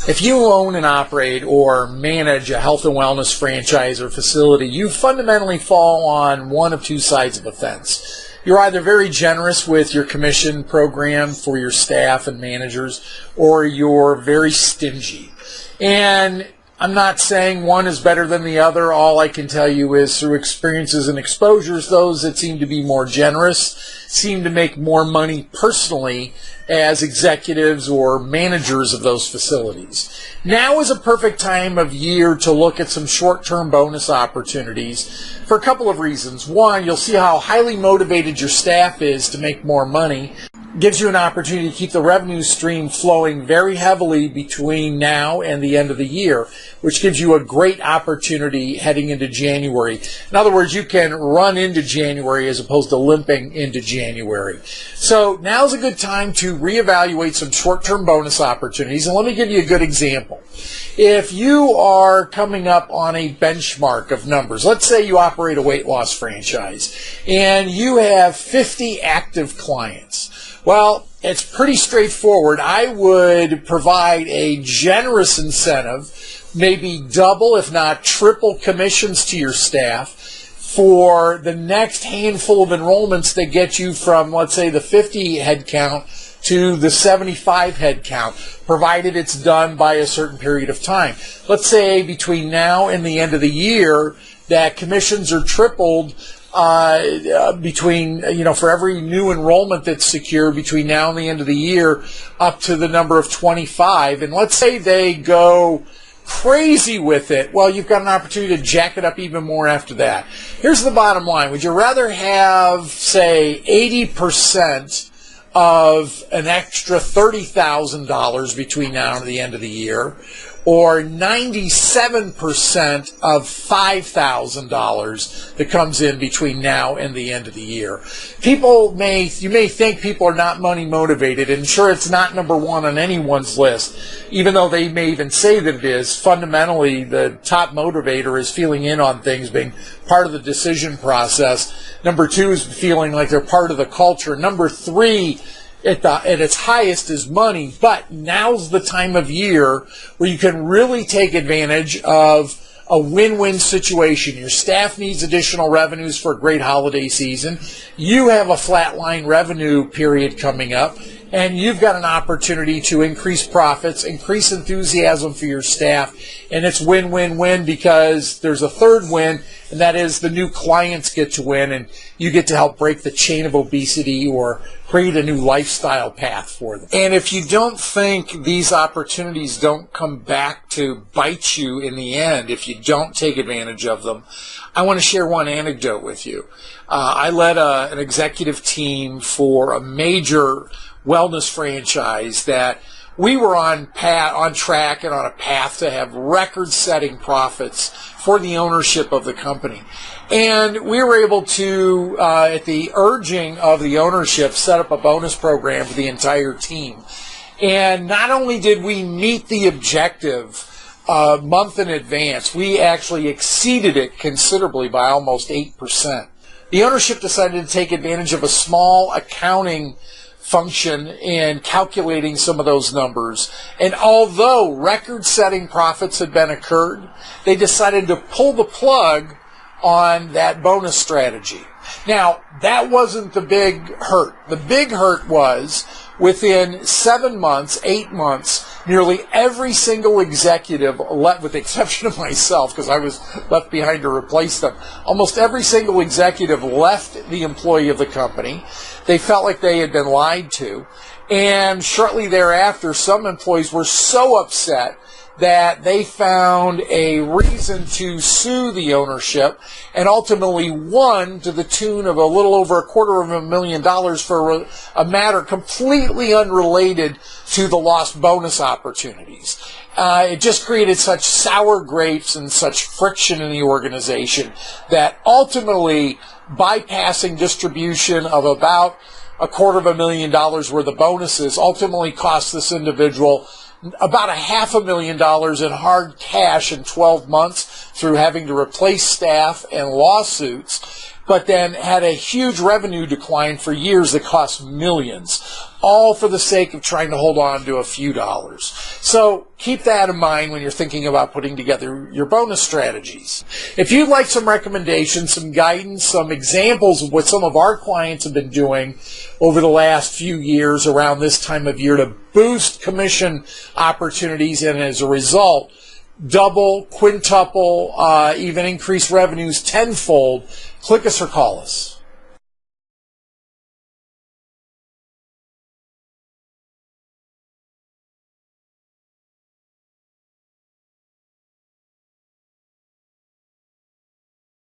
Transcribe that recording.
If you own and operate or manage a health and wellness franchise or facility, you fundamentally fall on one of two sides of the fence. You're either very generous with your commission program for your staff and managers, or you're very stingy. And I'm not saying one is better than the other. All I can tell you is through experiences and exposures, those that seem to be more generous seem to make more money personally as executives or managers of those facilities. Now is a perfect time of year to look at some short-term bonus opportunities for a couple of reasons. One, you'll see how highly motivated your staff is to make more money. Gives you an opportunity to keep the revenue stream flowing very heavily between now and the end of the year, which gives you a great opportunity heading into January. In other words, you can run into January as opposed to limping into January. So now's a good time to reevaluate some short-term bonus opportunities, and let me give you a good example. If you are coming up on a benchmark of numbers, let's say you operate a weight loss franchise, and you have 50 active clients. Well, it's pretty straightforward. I would provide a generous incentive, maybe double if not triple commissions to your staff for the next handful of enrollments that get you from, let's say, the 50 head count to the 75 head count, provided it's done by a certain period of time. Let's say between now and the end of the year that commissions are tripled for every new enrollment that's secure between now and the end of the year, up to the number of 25. And let's say they go crazy with it. Well, you've got an opportunity to jack it up even more after that. Here's the bottom line. Would you rather have, say, 80% of an extra $30,000 between now and the end of the year, or 97% of $5,000 that comes in between now and the end of the year? You may think people are not money motivated, and sure, it's not number one on anyone's list, even though they may even say that it is. Fundamentally, the top motivator is feeling in on things, being part of the decision process. Number two is feeling like they're part of the culture. Number three, at its highest, is money. But now's the time of year where you can really take advantage of a win-win situation. Your staff needs additional revenues for a great holiday season. You have a flatline revenue period coming up, and you've got an opportunity to increase profits, increase enthusiasm for your staff, and it's win-win-win because there's a third win, and that is the new clients get to win, and you get to help break the chain of obesity or create a new lifestyle path for them. And if you don't think these opportunities don't come back to bite you in the end, if you don't take advantage of them, I want to share one anecdote with you. I led an executive team for a major wellness franchise that we were on track and on a path to have record-setting profits for the ownership of the company. And we were able to, at the urging of the ownership, set up a bonus program for the entire team. And not only did we meet the objective a month in advance, we actually exceeded it considerably by almost 8%. The ownership decided to take advantage of a small accounting function in calculating some of those numbers. And although record-setting profits had been occurred, they decided to pull the plug on that bonus strategy. Now, that wasn't the big hurt. The big hurt was within 7 months, 8 months, nearly every single executive, with the exception of myself, because I was left behind to replace them, almost every single executive left the employee of the company. They felt like they had been lied to. And shortly thereafter, some employees were so upset that they found a reason to sue the ownership and ultimately won to the tune of a little over $250,000 for a matter completely unrelated to the lost bonus opportunities. It just created such sour grapes and such friction in the organization that ultimately bypassing distribution of about $250,000 worth of bonuses ultimately cost this individual about $500,000 in hard cash in 12 months through having to replace staff and lawsuits, but then had a huge revenue decline for years that cost millions. all for the sake of trying to hold on to a few dollars. So keep that in mind when you're thinking about putting together your bonus strategies. If you'd like some recommendations, some guidance, some examples of what some of our clients have been doing over the last few years around this time of year to boost commission opportunities and as a result double, quintuple, even increase revenues tenfold, click us or call us.